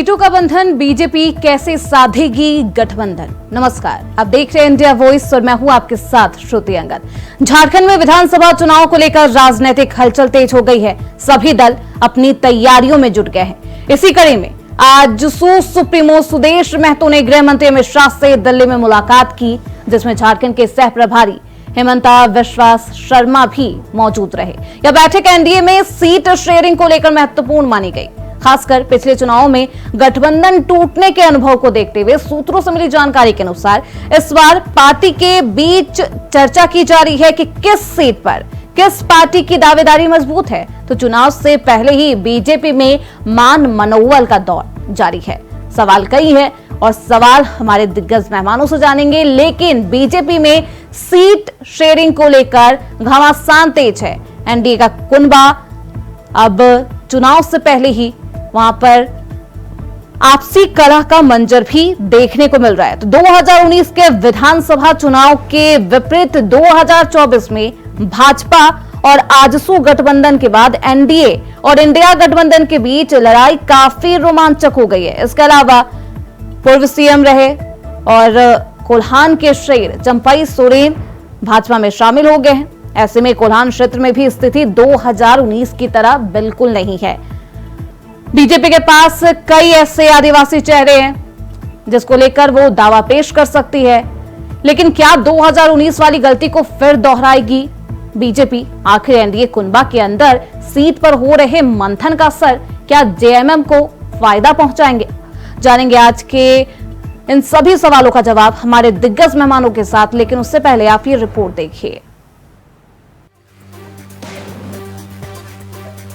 सीटों का बंधन बीजेपी कैसे साधेगी गठबंधन। नमस्कार, आप देख रहे हैं इंडिया वॉइस और मैं हूं आपके साथ श्रुति अंगद। झारखंड में विधानसभा चुनाव को लेकर राजनीतिक हलचल तेज हो गई है। सभी दल अपनी तैयारियों में जुट गए हैं। इसी कड़ी में आज सुप्रीमो सुदेश महतो ने गृह मंत्री अमित शाह से दिल्ली में मुलाकात की, जिसमें झारखंड के सह प्रभारी हेमंता बिस्वा शर्मा भी मौजूद रहे। यह बैठक एनडीए में सीट शेयरिंग को लेकर महत्वपूर्ण मानी गई। खासकर पिछले चुनाव में गठबंधन टूटने के अनुभव को देखते हुए सूत्रों से मिली जानकारी के अनुसार इस बार पार्टी के बीच चर्चा की जा रही है कि किस सीट पर किस पार्टी की दावेदारी मजबूत है। तो चुनाव से पहले ही बीजेपी में मान मनोबल का दौर जारी है। सवाल कई है और सवाल हमारे दिग्गज मेहमानों से जानेंगे, लेकिन बीजेपी में सीट शेयरिंग को लेकर घमासान तेज है। एनडीए का कुनबा अब चुनाव से पहले ही वहां पर आपसी कलह का मंजर भी देखने को मिल रहा है। तो 2019 के विधानसभा चुनाव के विपरीत 2024 में भाजपा और आजसू गठबंधन के बाद एनडीए और इंडिया गठबंधन के बीच लड़ाई काफी रोमांचक हो गई है। इसके अलावा पूर्व सीएम रहे और कोल्हान के शेर चंपई सोरेन भाजपा में शामिल हो गए हैं। ऐसे में कोल्हान क्षेत्र में भी स्थिति 2019 की तरह बिल्कुल नहीं है। बीजेपी के पास कई ऐसे आदिवासी चेहरे हैं जिसको लेकर वो दावा पेश कर सकती है, लेकिन क्या 2019 वाली गलती को फिर दोहराएगी बीजेपी? आखिर एनडीए कुनबा के अंदर सीट पर हो रहे मंथन का असर क्या जेएमएम को फायदा पहुंचाएंगे? जानेंगे आज के इन सभी सवालों का जवाब हमारे दिग्गज मेहमानों के साथ, लेकिन उससे पहले आप ये रिपोर्ट देखिए।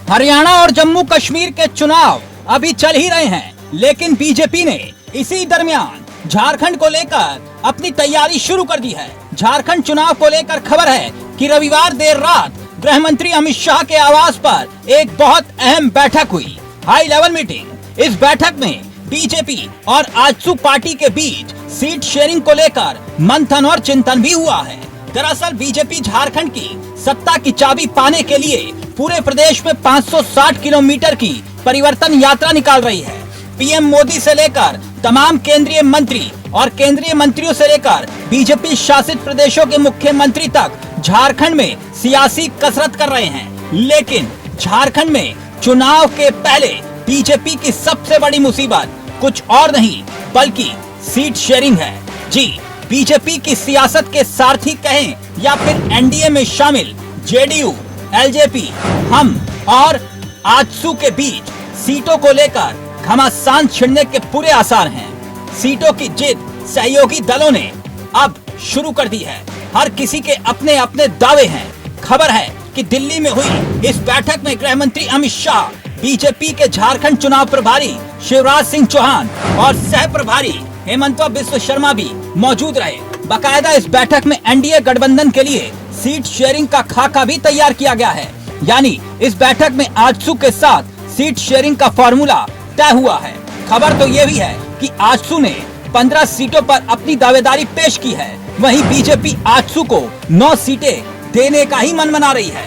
हरियाणा और जम्मू कश्मीर के चुनाव अभी चल ही रहे हैं, लेकिन बीजेपी ने इसी दरमियान झारखंड को लेकर अपनी तैयारी शुरू कर दी है। झारखंड चुनाव को लेकर खबर है कि रविवार देर रात गृह मंत्री अमित शाह के आवास पर एक बहुत अहम बैठक हुई, हाई लेवल मीटिंग। इस बैठक में बीजेपी और आजसू पार्टी के बीच सीट शेयरिंग को लेकर मंथन और चिंतन भी हुआ है। दरअसल बीजेपी झारखंड की सत्ता की चाबी पाने के लिए पूरे प्रदेश में 560 किलोमीटर की परिवर्तन यात्रा निकाल रही है। पीएम मोदी से लेकर तमाम केंद्रीय मंत्री और केंद्रीय मंत्रियों से लेकर बीजेपी शासित प्रदेशों के मुख्यमंत्री तक झारखंड में सियासी कसरत कर रहे हैं। लेकिन झारखंड में चुनाव के पहले बीजेपी की सबसे बड़ी मुसीबत कुछ और नहीं बल्कि सीट शेयरिंग है। जी, बीजेपी की सियासत के सारथी कहें या फिर एनडीए में शामिल जेडीयू, एलजेपी, हम और आजसू के बीच सीटों को लेकर घमासान छिड़ने के पूरे आसार हैं। सीटों की जिद सहयोगी दलों ने अब शुरू कर दी है। हर किसी के अपने अपने दावे हैं। खबर है कि दिल्ली में हुई इस बैठक में गृह मंत्री अमित शाह, बीजेपी के झारखंड चुनाव प्रभारी शिवराज सिंह चौहान और सह प्रभारी हेमंता बिस्वा शर्मा भी मौजूद रहे। बाकायदा इस बैठक में एनडीए गठबंधन के लिए सीट शेयरिंग का खाका भी तैयार किया गया है। यानी इस बैठक में आजसू के साथ सीट शेयरिंग का फॉर्मूला तय हुआ है। खबर तो ये भी है कि आजसू ने 15 सीटों पर अपनी दावेदारी पेश की है, वहीं बीजेपी आजसू को 9 सीटें देने का ही मन बना रही है।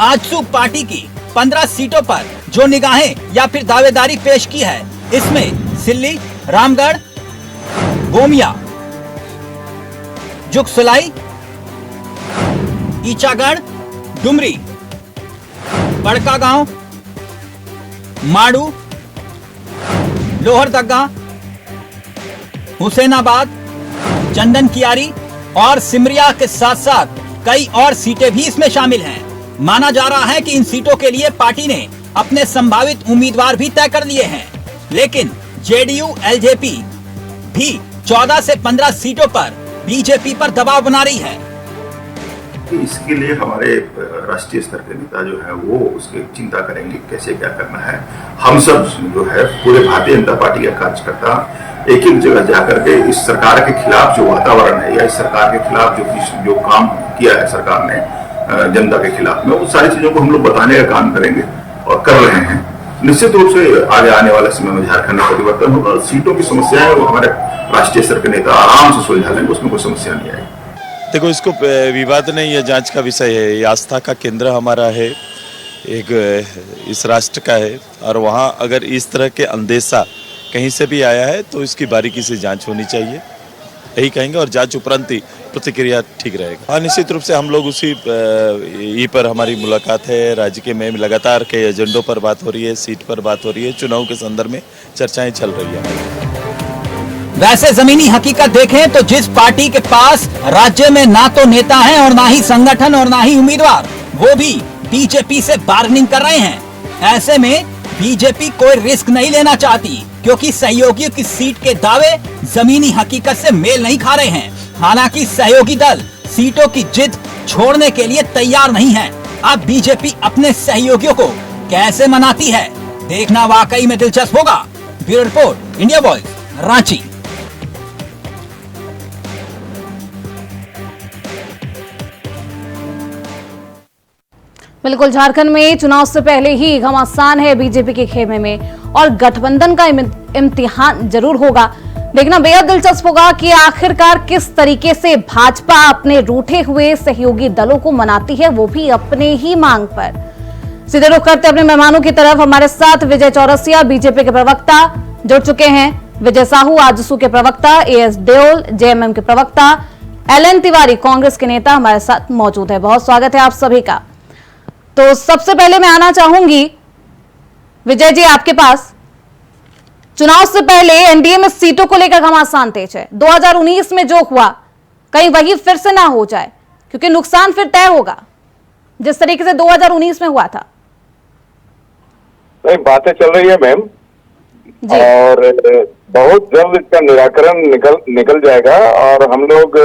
आजसू पार्टी की 15 सीटों पर जो निगाहें या फिर दावेदारी पेश की है, इसमें सिल्ली, रामगढ़, गोमिया, जुगसलाई, ईचागढ़, डुमरी, बड़कागांव, माड़ू, लोहरदगा, हुसैनाबाद, चंदन कियारी और सिमरिया के साथ साथ कई और सीटें भी इसमें शामिल हैं। माना जा रहा है कि इन सीटों के लिए पार्टी ने अपने संभावित उम्मीदवार भी तय कर लिए हैं, लेकिन जेडीयू, एलजेपी भी 14 से 15 सीटों पर बीजेपी पर दबाव बना रही है। इसके लिए हमारे राष्ट्रीय स्तर के नेता जो है वो उसकी चिंता करेंगे कैसे क्या करना है। हम सब जो है पूरे भारतीय जनता पार्टी के कार्यकर्ता एक एक जगह जाकर के इस सरकार के खिलाफ जो वातावरण है या इस सरकार के खिलाफ जो काम किया है सरकार ने जनता के खिलाफ में, वो सारी चीजों को हम लोग बताने का काम करेंगे और कर रहे हैं। निश्चित रूप से आगे आने वाले समय में झारखंड में परिवर्तन होगा। सीटों की समस्या है वो हमारे राष्ट्रीय स्तर के नेता आराम से सुलझा लेंगे, उसमें कोई समस्या नहीं आएगी। देखो, इसको विवाद नहीं, ये जांच का विषय है। ये आस्था का केंद्र हमारा है। एक इस राष्ट्र का है, और वहाँ अगर इस तरह के अंदेशा कहीं से भी आया है तो इसकी बारीकी से जांच होनी चाहिए, यही कहेंगे, और जांच उपरांत ही प्रतिक्रिया ठीक रहेगा। हाँ, निश्चित रूप से हम लोग उसी पर हमारी मुलाकात है। राज्य के में लगातार के एजेंडों पर बात हो रही है, सीट पर बात हो रही है, चुनाव के संदर्भ में चर्चाएं चल रही है। वैसे जमीनी हकीकत देखें तो जिस पार्टी के पास राज्य में ना तो नेता हैं और ना ही संगठन और ना ही उम्मीदवार, वो भी बीजेपी से बार्गेनिंग कर रहे हैं। ऐसे में बीजेपी कोई रिस्क नहीं लेना चाहती, क्योंकि सहयोगियों की सीट के दावे जमीनी हकीकत से मेल नहीं खा रहे हैं। हालांकि सहयोगी दल सीटों की जिद छोड़ने के लिए तैयार नहीं है। अब बीजेपी अपने सहयोगियों को कैसे मनाती है, देखना वाकई में दिलचस्प होगा। Bureau report, India voice, Ranchi. बिल्कुल, झारखंड में चुनाव से पहले ही घमासान है बीजेपी के खेमे में, और गठबंधन का इम्तिहान जरूर होगा। देखना बेहद दिलचस्प होगा कि आखिरकार किस तरीके से भाजपा अपने रूठे हुए सहयोगी दलों को मनाती है, वो भी अपने ही मांग पर। सीधे रुख करते अपने मेहमानों की तरफ। हमारे साथ विजय चौरसिया बीजेपी के प्रवक्ता जुड़ चुके हैं, विजय साहू आजसू के प्रवक्ता, एएस देओल जेएमएम के प्रवक्ता, एलएन तिवारी कांग्रेस के नेता हमारे साथ मौजूद है। बहुत स्वागत है आप सभी का। तो सबसे पहले मैं आना चाहूंगी विजय जी आपके पास। चुनाव से पहले एनडीए में सीटों को लेकर घमासान तेज है। 2019 में जो हुआ कहीं वही फिर से ना हो जाए, क्योंकि नुकसान फिर तय होगा जिस तरीके से 2019 में हुआ था। नहीं, बातें चल रही है मैम, और बहुत जल्द इसका निराकरण निकल जाएगा। और हम लोग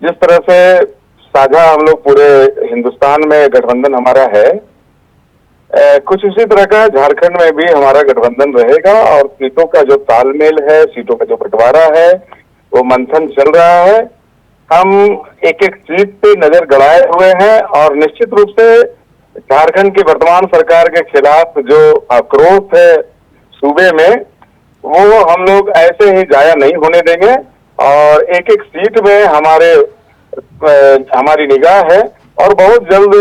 जिस तरह से साझा हम लोग पूरे हिंदुस्तान में गठबंधन हमारा है, कुछ उसी तरह का झारखंड में भी हमारा गठबंधन रहेगा। और सीटों का जो तालमेल है, सीटों का जो बंटवारा है, वो मंथन चल रहा है। हम एक एक सीट पे नजर गड़ाए हुए हैं, और निश्चित रूप से झारखंड की वर्तमान सरकार के खिलाफ जो आक्रोश है सूबे में, वो हम लोग ऐसे ही जाया नहीं होने देंगे। और एक एक सीट में हमारी निगाह है, और बहुत जल्द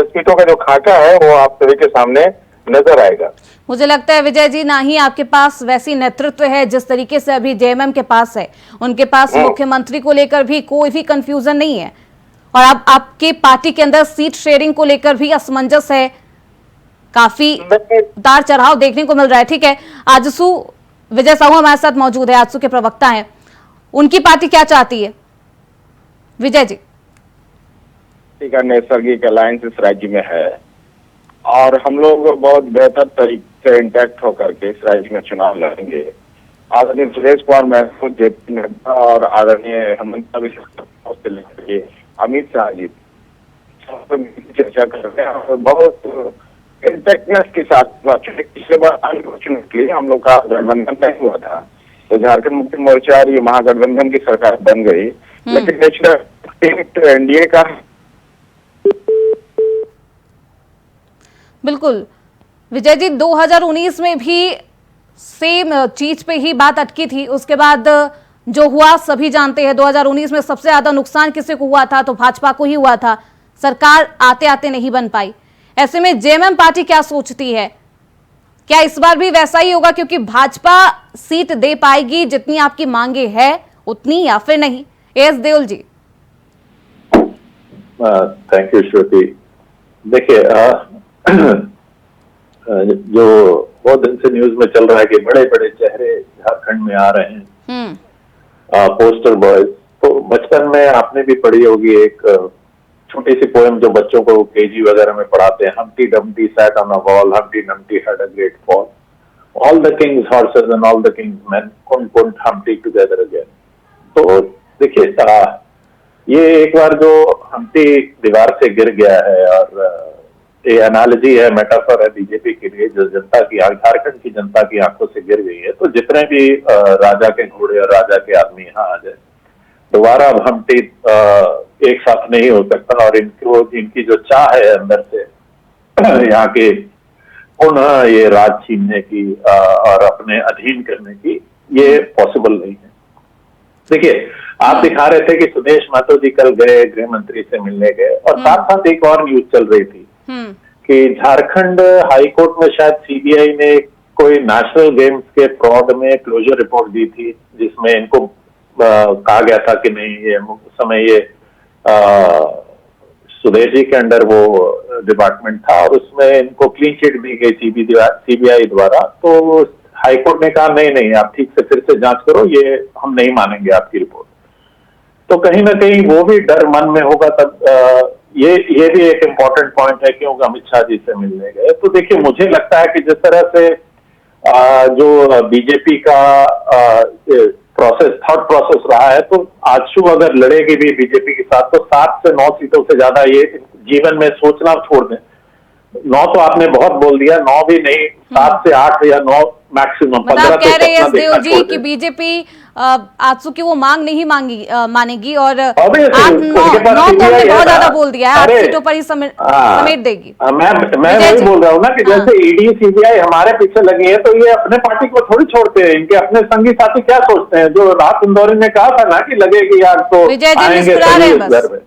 सीटों का जो खाका है वो आप सभी के सामने नजर आएगा। मुझे लगता है विजय जी, ना ही आपके पास वैसी नेतृत्व है जिस तरीके से अभी जेएमएम के पास है। उनके पास मुख्यमंत्री को लेकर भी कोई भी कंफ्यूजन नहीं है, और अब आपकी पार्टी के अंदर सीट शेयरिंग को लेकर भी असमंजस है, काफी उतार चढ़ाव देखने को मिल रहा है। ठीक है, आजसू विजय साहू हमारे साथ मौजूद है, आजसू के प्रवक्ता हैं। उनकी पार्टी क्या चाहती है विजय जी? का नैसर्गिक अलायंस इस राज्य में है, और हम लोग बहुत बेहतर तरीके से इंटैक्ट होकर के इस राज्य में चुनाव लड़ेंगे। आदरणीय सुरेश कुमार महतो जेपी नड्डा और आदरणीय हेमंत से लेकर के अमित शाह जी चर्चा कर रहे हैं, और बहुत इंटैक्टनेस के साथ। पिछले बार अनफॉर्चुनेटली हम लोग का गठबंधन नहीं हुआ था, तो झारखंड मुक्ति मोर्चा और ये महागठबंधन की सरकार बन गई, लेकिन नेशनल एनडीए का। बिल्कुल विजय जी, 2019 में भी सेम चीज पे ही बात अटकी थी। उसके बाद जो हुआ सभी जानते हैं। 2019 में सबसे ज्यादा नुकसान किसी को हुआ था तो भाजपा को ही हुआ था। सरकार आते आते नहीं बन पाई। ऐसे में जेएमएम पार्टी क्या सोचती है, क्या इस बार भी वैसा ही होगा, क्योंकि भाजपा सीट दे पाएगी जितनी आपकी मांगे है उतनी, या फिर नहीं? AS Deol ji. Thank you Shruti. देखिए, जो बहुत दिन से न्यूज में चल रहा है कि बड़े बड़े चेहरे झारखंड में आ रहे हैं, पोस्टर बॉयज। तो बचपन में आपने भी पढ़ी होगी एक छोटी सी पोएम जो बच्चों को केजी वगैरह में पढ़ाते हैं, Humpty Dumpty sat on a wall, Humpty Dumpty had a great fall, all the Kings horses and all the Kings man कुंट Humpty together again. तो देखिए, ये एक बार जो हम्टी दीवार से गिर गया है, और ये एनालॉजी है, मेटाफर है बीजेपी के लिए, जो जनता की, झारखंड की जनता की आंखों से गिर गई है। तो जितने भी राजा के घोड़े और राजा के आदमी यहाँ आ जाए, दोबारा अब हम्टी एक साथ नहीं हो सकता। और इनकी जो चाह है अंदर से यहाँ के पुनः ये राज छीनने की और अपने अधीन करने की, ये पॉसिबल नहीं है। देखिए, आप दिखा रहे थे कि सुदेश महतो जी कल गए, गृह मंत्री से मिलने गए, और साथ साथ एक और न्यूज चल रही थी कि झारखंड हाई कोर्ट में शायद सीबीआई ने कोई नेशनल गेम्स के फ्रॉड में क्लोजर रिपोर्ट दी थी, जिसमें इनको कहा गया था कि नहीं, ये उस समय ये सुदेश जी के अंडर वो डिपार्टमेंट था और उसमें इनको क्लीन चिट दी गई सीबीआई द्वारा। तो हाईकोर्ट ने कहा नहीं नहीं, आप ठीक से फिर से जांच करो, ये हम नहीं मानेंगे आपकी रिपोर्ट। तो कहीं ना कहीं वो भी डर मन में होगा। तब ये भी एक इम्पोर्टेंट पॉइंट है क्योंकि अमित शाह जी से मिलने गए। तो देखिए, मुझे लगता है कि जिस तरह से जो बीजेपी का थॉट प्रोसेस रहा है, तो आजसू अगर लड़ेगी भी बीजेपी के साथ तो 7 से 9 सीटों से ज्यादा ये जीवन में सोचना छोड़ दें। 9 तो आपने बहुत बोल दिया, 9 भी नहीं, 7 से 8 या 9 मैक्सिमम। मतलब कह रहे हैं देव जी कि बीजेपी आजसू की वो मांग नहीं मानेगी और 9 तो हमने बहुत ज्यादा बोल दिया है, 8 सीटों पर ही समेट देगी। मैं वही बोल रहा हूँ ना कि जैसे ईडी सीबीआई हमारे पीछे लगी है, तो ये अपने पार्टी को थोड़ी छोड़ते हैं। इनके अपने संगी साथी क्या सोचते हैं? जो रात इंदौरी ने कहा था ना कि लगेगी आग तो विजय जी आएंगे मुस्कुरा रहे हैं घर बस। में।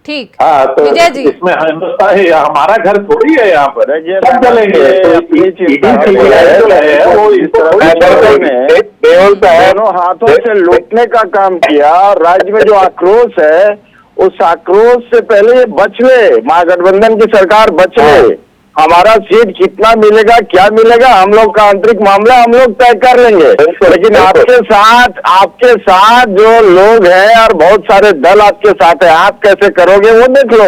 ठीक, हाँ, तो विजय जी इसमें हिंदुस्तान है, हमारा घर थोड़ी है यहाँ पर, सब चलेंगे। दोनों हाथों से लूटने का काम किया। राज्य में जो आक्रोश है, उस आक्रोश से पहले ये बचले, महागठबंधन की सरकार बचले। हमारा सीट कितना मिलेगा, क्या मिलेगा, हम लोग का आंतरिक मामला हम लोग तय कर लेंगे। लेकिन आपके साथ जो लोग हैं और बहुत सारे दल आपके साथ है, आप कैसे करोगे वो देख लो।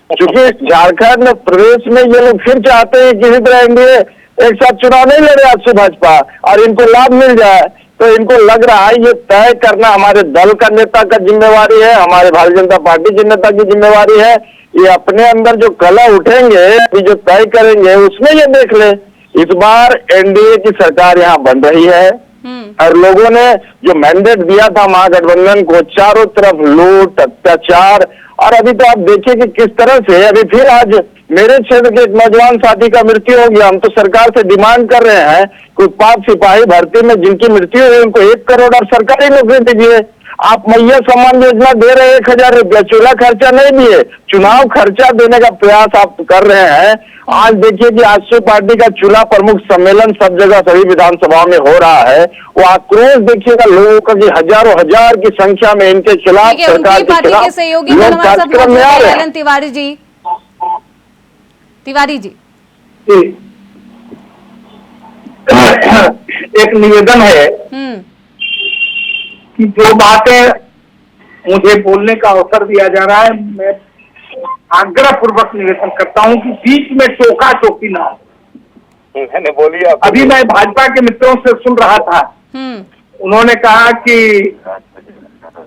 क्योंकि झारखंड प्रदेश में ये लोग फिर चाहते हैं किसी तरह एनडीए एक साथ चुनाव नहीं लड़े आपसे भाजपा और इनको लाभ मिल जाए। तो इनको लग रहा है ये तय करना हमारे दल का नेता का जिम्मेवारी है, हमारे भारतीय जनता पार्टी के नेता की जिम्मेवारी है। ये अपने अंदर जो कला उठेंगे, जो तय करेंगे, उसमें ये देख ले। इस बार एनडीए की सरकार यहाँ बन रही है और लोगों ने जो मैंडेट दिया था महागठबंधन को, चारों तरफ लूट अत्याचार। और अभी तो आप देखिए कि किस तरह से अभी फिर आज मेरे क्षेत्र के एक नौजवान साथी का मृत्यु हो गया। हम तो सरकार से डिमांड कर रहे हैं कि उत्पाद सिपाही भर्ती में जिनकी मृत्यु हुई उनको 1 करोड़ और सरकारी नौकरी दीजिए। आप मैया सम्मान योजना दे रहे हैं 1000 रुपया, चूल्हा खर्चा नहीं दिए, चुनाव खर्चा देने का प्रयास आप कर रहे हैं। आज देखिए कि आजसू पार्टी का चूल्हा प्रमुख सम्मेलन सब जगह सभी विधानसभा में हो रहा है। वो आक्रोश देखिएगा लोगों का कि हजारों हजार की संख्या में इनके खिलाफ सरकार के खिलाफ लोग कार्यक्रम में आ रहे हैं। तिवारी जी एक निवेदन है कि जो बातें मुझे बोलने का अवसर दिया जा रहा है, मैं आग्रह पूर्वक निवेदन करता हूं कि बीच में टोका टोकी ना हो। मैंने बोलिए, अभी मैं भाजपा के मित्रों से सुन रहा था, उन्होंने कहा कि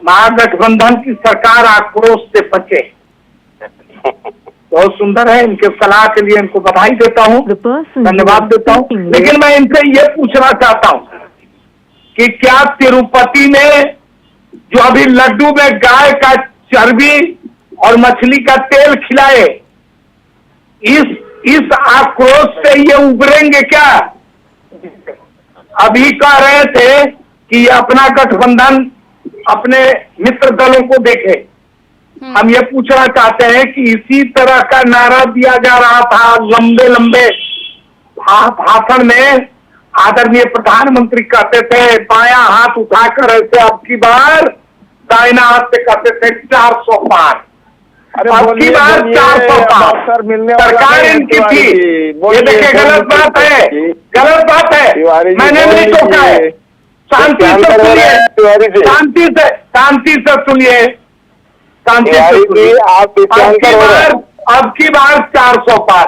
महागठबंधन की सरकार आक्रोश से बचे। बहुत सुंदर है, इनके सलाह के लिए इनको बधाई देता हूं, धन्यवाद देता हूं। लेकिन मैं इनसे ये पूछना चाहता हूं कि क्या तिरुपति में जो अभी लड्डू में गाय का चर्बी और मछली का तेल खिलाए, इस आक्रोश से ये उभरेंगे क्या? अभी कह रहे थे कि ये अपना गठबंधन अपने मित्र दलों को देखे। हम ये पूछना चाहते हैं कि इसी तरह का नारा दिया जा रहा था लंबे लंबे भाषण में। आदरणीय प्रधानमंत्री कहते थे बायां हाथ उठाकर ऐसे, अब की बार दाहिना हाथ से कहते थे 400 पार। अब की बार 400 पार सरकार इनकी थी। ये देखिए गलत बात है, गलत बात है, मैंने नहीं टोका है। शांति से सुनिए, शांति से सुनिए, शांति से सुनिए। अब की बार 400 पार,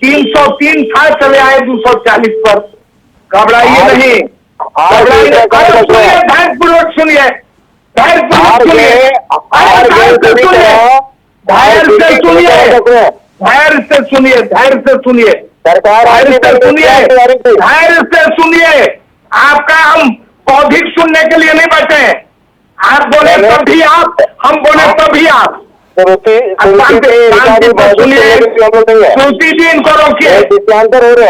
303 था, चले आए 240 पर। घबराइए नहीं, घबराइए, धैर्यपूर्वक सुनिए, धैर्यपूर्वक सुनिए, धैर्य से सुनिए, धैर्य से सुनिए, धैर्य से सुनिए, धैर्य से सुनिए, धैर्य से सुनिए। आपका हम बौद्धिक सुनने के लिए नहीं बैठे। आप बोले तभी आप, हम बोले तभी आप। श्रुति जी इनको रोकिए,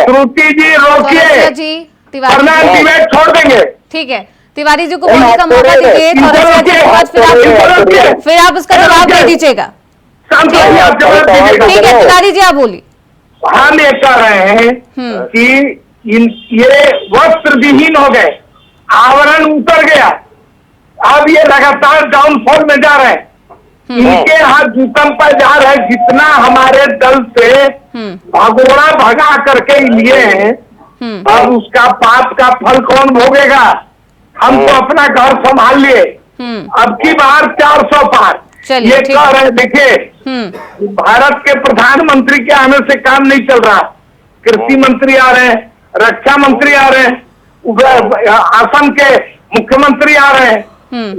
श्रुति जी रोकिए, वरना डिबेट छोड़ देंगे। ठीक है, तिवारी जी को बोलने का मौका दीजिए, फिर आप उसका जवाब दे दीजिएगा। ठीक है, तिवारी जी आप बोलिए। हम ये कह रहे हैं कि ये वस्त्र विहीन हो गए, आवरण उतर गया, अब ये लगातार डाउनफॉल में जा रहे हैं। इनके यहाँ भूकंप जा रहे हैं, जितना हमारे दल से भगोड़ा भगा करके लिए हैं, अब उसका पाप का फल कौन भोगेगा? हम तो अपना घर संभाल लिए, अब की बार 400 पार। ये कह रहे, देखिए भारत के प्रधानमंत्री के आने से काम नहीं चल रहा, कृषि मंत्री आ रहे हैं, रक्षा मंत्री आ रहे हैं, असम के मुख्यमंत्री आ रहे हैं,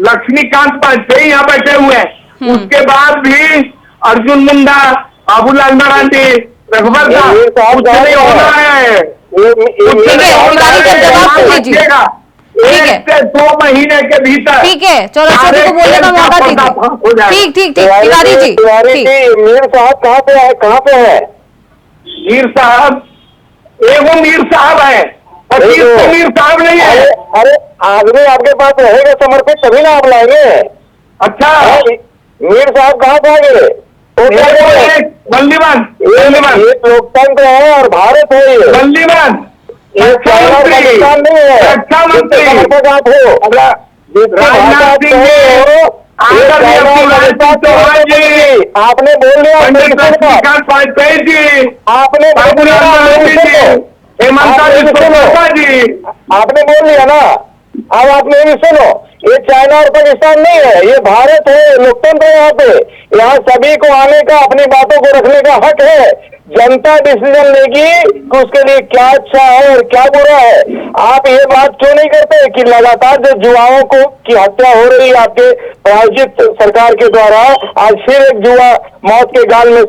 लक्ष्मीकांत वाजपेयी यहाँ बैठे हुए हैं, उसके बाद भी अर्जुन मुंडा, बाबूलाल मरांडी, रघुवर होना है। एक से 2 महीने के भीतर, ठीक है, चौरसिया जी को बोलने का मौका दीजिए। ठीक ठीक ठीक, तिवारी जी मीर साहब कहाँ पे है? मीर साहब एवं मीर साहब है, 25 मीर साहब नहीं है। अरे आदमी आपके पास रहेगा समर्पित तभी ना आप लाएंगे। अच्छा मीर साहब कहाँ पे गए? बल्लीवन लोकतंत्र है और भारत है, ये बल्लीवन पाकिस्तान नहीं है। रक्षा मंत्री आप हो, राजनाथ सिंह आपने बोल दिया, वाजपेयी जी, आपने हेमंत जी, आपने बोल दिया ना। अब आप मेरी सुनो, ये चाइना और पाकिस्तान नहीं है, ये भारत है, लोकतंत्र है। यहाँ पे यहाँ सभी को आने का, अपनी बातों को रखने का हक है। जनता डिसीजन लेगी कि उसके लिए क्या अच्छा है और क्या बुरा है। आप ये बात क्यों नहीं करते कि लगातार जो युवाओं को की हत्या हो रही है आपके प्रायोजित सरकार के द्वारा, आज फिर एक युवा मौत के गाल में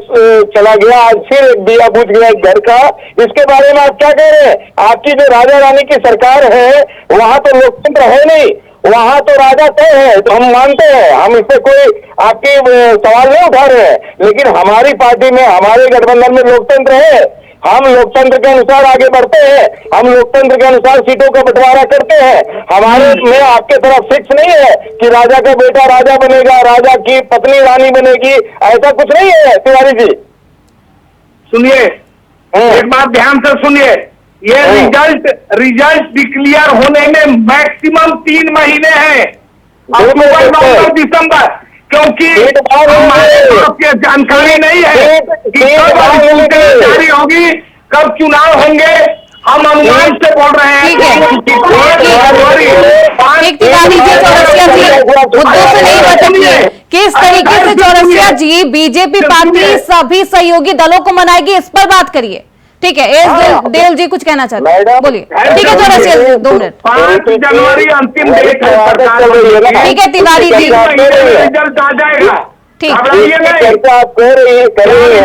चला गया, आज फिर एक दिया बुझ गया एक घर का, इसके बारे में आप क्या कह रहे हैं? आपकी जो राजा रानी की सरकार है वहां तो लोकतंत्र है नहीं, वहां तो राजा तय है, तो हम मानते हैं, हम इससे कोई आपकी सवाल नहीं उठा रहे हैं। लेकिन हमारी पार्टी में, हमारे गठबंधन में लोकतंत्र है, हम लोकतंत्र के अनुसार आगे बढ़ते हैं, हम लोकतंत्र के अनुसार सीटों का बंटवारा करते हैं। हमारे में आपके तरफ फिक्स नहीं है कि राजा का बेटा राजा बनेगा, राजा की पत्नी रानी बनेगी, ऐसा कुछ नहीं है। तिवारी जी सुनिए, एक बात ध्यान से सुनिए, ये रिजल्ट डिक्लेयर होने में मैक्सिमम 3 महीने हैं, अक्टूबर, नवंबर, दिसंबर, क्योंकि हमारे पास जानकारी नहीं है कि कब जारी होगी, कब चुनाव होंगे। हम अनुमान से बोल रहे हैं। किस तरीके से चौरसिया जी बीजेपी पार्टी सभी सहयोगी दलों को मनाएगी, इस पर बात करिए। ठीक है, एस देव जी कुछ कहना चाहते हैं, बोलिए। ठीक है चौरसिया जी, 2 मिनट। 5 जनवरी अंतिम डेट है। ठीक है तिवारी जी, रिजल्ट आ जाएगा। ठीक चर्चा आप कह रही है, कर रही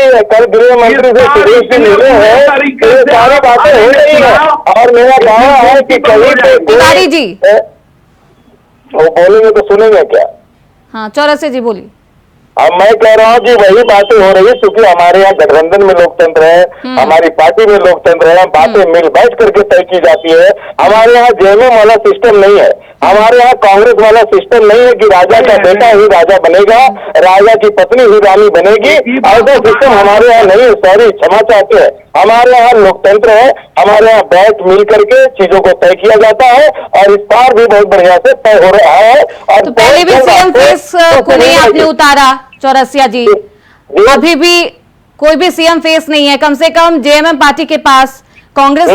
है, कल गृह मंत्री से सुरेश जी मिले हैं, ये सारी बातें हो रही है। और मेरा दावा है कि कहीं पे तिवारी जी वो बोलेंगे तो सुनेंगे क्या? हाँ चौरसिया जी बोलिए। अब मैं कह रहा हूँ कि वही बातें हो रही है, क्योंकि हमारे यहाँ गठबंधन में लोकतंत्र है, हमारी पार्टी में लोकतंत्र है, बातें मिल बैठ करके तय की जाती है। हमारे यहाँ जेएमएम वाला सिस्टम नहीं है, हमारे यहाँ कांग्रेस वाला सिस्टम नहीं है कि राजा का बेटा ही राजा बनेगा, राजा की पत्नी ही रानी बनेगी, ऐसा सिस्टम हमारे यहाँ नहीं है। सॉरी, क्षमा चाहते हैं। हमारे यहाँ लोकतंत्र है, हमारे यहाँ बैठ मिल करके चीजों को तय किया जाता है, और इस बार भी बहुत बढ़िया से तय हो रहा है। और तो पहले भी सीएम फेस को नहीं आपने उतारा चौरसिया जी, अभी भी कोई भी सीएम फेस नहीं है। कम से कम जेएमएम पार्टी के पास, कांग्रेस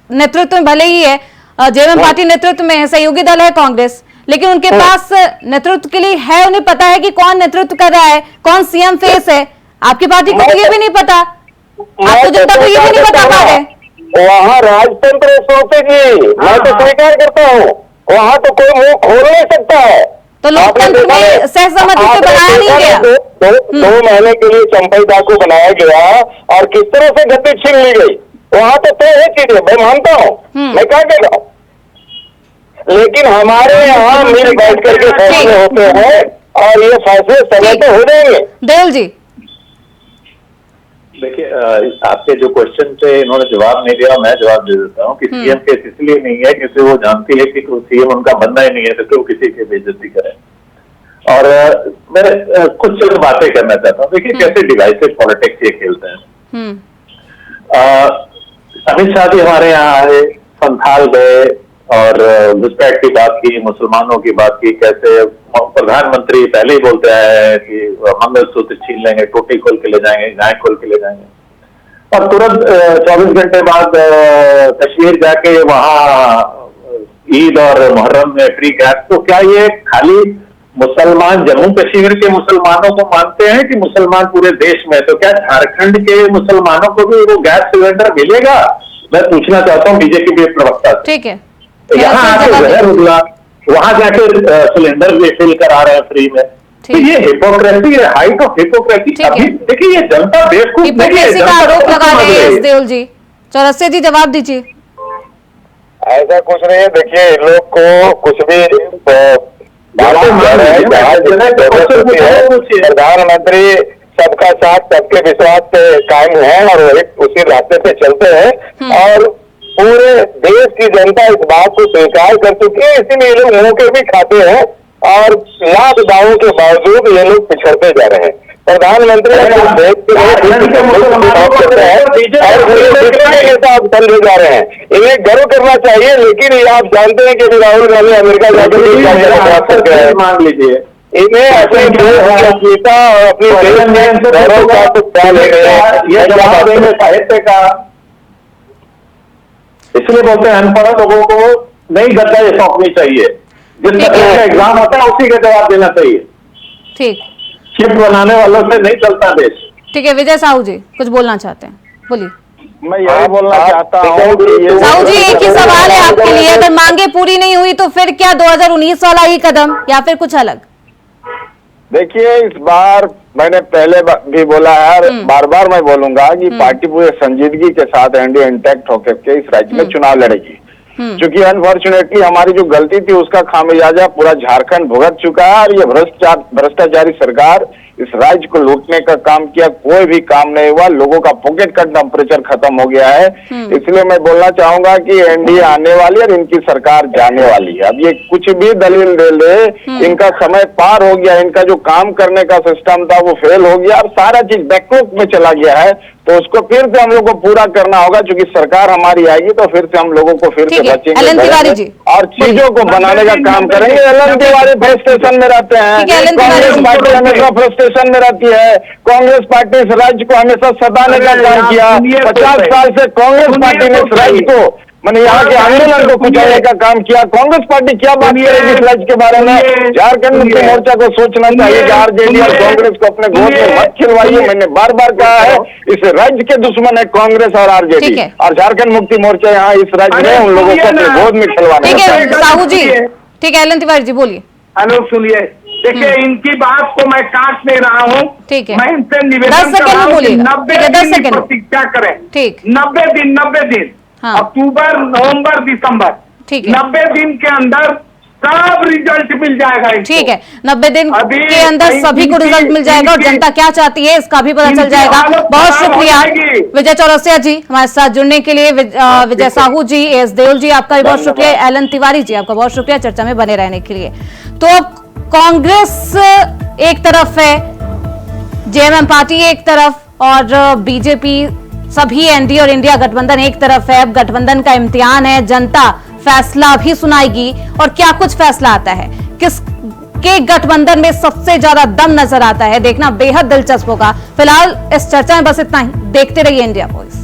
नेतृत्व में भले ही है, जेएमएम पार्टी नेतृत्व में है, सहयोगी दल है कांग्रेस, लेकिन उनके पास नेतृत्व के लिए है, उन्हें पता है कि कौन नेतृत्व कर रहा है, कौन सीएम फेस है। आपकी पार्टी को ये भी नहीं पता, आपको जनता को ये भी नहीं बता पा रहे। वहाँ राजतंत्र सोचेगी, मैं तो स्वीकार करता हूँ, वहाँ तो कोई मुंह खोल नहीं सकता है। तो लोकतंत्र में सहसम्मति से बनाया नहीं गया। 2 महीने के लिए चंपईदा को बनाया गया और किस तरह से गद्दी छीन ली गई, वहां तो तय है चीजें, मैं मानता हूँ, मैं क्या कह रहा हूँ। लेकिन हमारे यहाँ मिल बैठ करके फैसले होते हैं, और ये फैसले समय पे हो जाएंगे। देव जी देखिए, आपके जो क्वेश्चन थे इन्होंने जवाब नहीं दिया, मैं जवाब दे देता हूँ कि सीएम केस इसलिए नहीं है क्योंकि वो जानती है कि सीएम उनका बनना ही नहीं है, तो क्यों किसी की बेइज्जती करें। और मैं कुछ चंद बातें करना चाहता हूँ। देखिए कैसे डिवाइसिव पॉलिटिक्स ये खेलते हैं। अमित शाह जी हमारे यहाँ आए, संथाल गए और घुसपैठ की बात की, मुसलमानों की बात की, कैसे प्रधानमंत्री पहले ही बोलते आए हैं कि मंगलसूत्र छीन लेंगे, टोटी खोल के ले जाएंगे, गाय खोल के ले जाएंगे, और तुरंत 24 घंटे बाद कश्मीर जाके वहां ईद और मुहर्रम में फ्री गैस। तो क्या ये खाली मुसलमान जम्मू कश्मीर के मुसलमानों को मानते हैं कि मुसलमान पूरे देश में? तो क्या झारखंड के मुसलमानों को भी वो गैस सिलेंडर मिलेगा? मैं पूछना चाहता हूँ बीजेपी के प्रवक्ता से। ठीक है, यहाँ आके जहर उगला, वहां जाके सिलेंडर भी फिल करा रहे हैं फ्री में। तो ये हिपोक्रेसी है, हाइट ऑफ हिपोक्रेसी। अभी देखिए ये जनता बेवकूफ नहीं है, का आरोप लगा रहे हैं एसदेओल जी। चौरसिया जी जवाब दीजिए। ऐसा कुछ नहीं है। देखिए इन लोग को कुछ भी प्रधानमंत्री सबका साथ सबके विश्वास पे कायम है और वही उसी रास्ते पे चलते हैं और पूरे देश की जनता इस बात को स्वीकार कर चुकी है। इसीलिए ये लोग मुंह के भी खाते हैं और लाख दावों के बावजूद ये लोग पिछड़ते जा रहे हैं। प्रधानमंत्री देश के जा रहे हैं, इन्हें गर्व करना चाहिए। लेकिन ये आप जानते हैं कि राहुल गांधी अमेरिका जाकर मांग लीजिए, इन्हें अपने देश की अस्मिता और अपनी देश में गौरव का ले रहे हैं। साहित्य का इसलिए बोलते हैं अनपढ़ लोगों को नई गद्दारी सौंपनी चाहिए। जिस तरह का एग्जाम होता है उसी का जवाब देना चाहिए। ठीक, शिफ्ट बनाने वालों से नहीं चलता देश। ठीक है, विजय साहू जी कुछ बोलना चाहते हैं, बोलिए। मैं यही बोलना चाहता हूँ कि साहू जी एक ही सवाल है आपके लिए, अगर मांगे पूरी नहीं हुई तो फिर क्या 2019 वाला ही कदम या फिर कुछ अलग? देखिए इस बार मैंने पहले भी बोला है, बार बार मैं बोलूंगा कि पार्टी पूरे संजीदगी के साथ एनडीए इंटैक्ट होकर के इस राज्य में चुनाव लड़ेगी। क्योंकि अनफॉर्चुनेटली हमारी जो गलती थी उसका खामियाजा पूरा झारखंड भुगत चुका है और ये भ्रष्टाचारी सरकार इस राज्य को लूटने का काम किया, कोई भी काम नहीं हुआ, लोगों का पॉकेट का टेम्परेचर खत्म हो गया है। इसलिए मैं बोलना चाहूंगा कि एनडीए आने वाली है और इनकी सरकार जाने वाली है। अब ये कुछ भी दलील दे ले, इनका समय पार हो गया, इनका जो काम करने का सिस्टम था वो फेल हो गया, अब सारा चीज बैकलॉग में चला गया है। तो उसको फिर से हम लोग को पूरा करना होगा, क्योंकि सरकार हमारी आएगी तो फिर से हम लोगों को फिर से बचेंगे और चीजों को बनाने का काम करेंगे। एलन तिवारी फ्रस्ट्रेशन में रहते हैं, कांग्रेस पार्टी हमेशा फ्रस्ट्रेशन में रहती है। कांग्रेस पार्टी इस राज्य को हमेशा सताने का काम किया। 50 साल से कांग्रेस पार्टी ने इस राज्य को मैंने यहाँ के आंदोलन को कुचलने का काम किया। कांग्रेस पार्टी क्या बात करेगी इस राज्य के बारे में? झारखंड मुक्ति मोर्चा को सोचना चाहिए कि आरजेडी और कांग्रेस को अपने गोद में मत खिलवाइए। मैंने बार बार कहा है इस राज्य के दुश्मन है कांग्रेस और आरजेडी, और झारखंड मुक्ति मोर्चा यहाँ इस राज्य में उन लोगों को अपने गोद में खिलवाने। ठीक है साहू जी, ठीक है एलन तिवारी जी बोलिए। हेलो सुनिए, देखिए इनकी बात को मैं काट नहीं रहा हूँ। ठीक है, मैं इनसे निवेदन कर रहा हूँ 90 दिन की प्रतीक्षा करें। ठीक, 90 दिन हाँ। अक्टूबर, नवंबर, दिसंबर, ठीक है, 90 दिन के अंदर सब रिजल्ट मिल जाएगा। ठीक है, 90 दिन के अंदर सभी को रिजल्ट मिल जाएगा और जनता क्या चाहती है इसका भी पता चल जाएगा। बहुत शुक्रिया विजय चौरसिया जी हमारे साथ जुड़ने के लिए। विजय साहू जी, एसदेओल जी आपका भी बहुत शुक्रिया, एलन तिवारी जी आपका बहुत शुक्रिया चर्चा में बने रहने के लिए। तो अब कांग्रेस एक तरफ है, जेएमएम पार्टी एक तरफ और बीजेपी, सभी एनडीए और इंडिया गठबंधन एक तरफ है। अब गठबंधन का इम्तिहान है, जनता फैसला भी सुनाएगी और क्या कुछ फैसला आता है, किसके गठबंधन में सबसे ज्यादा दम नजर आता है, देखना बेहद दिलचस्प होगा। फिलहाल इस चर्चा में बस इतना ही, देखते रहिए इंडिया वॉइस।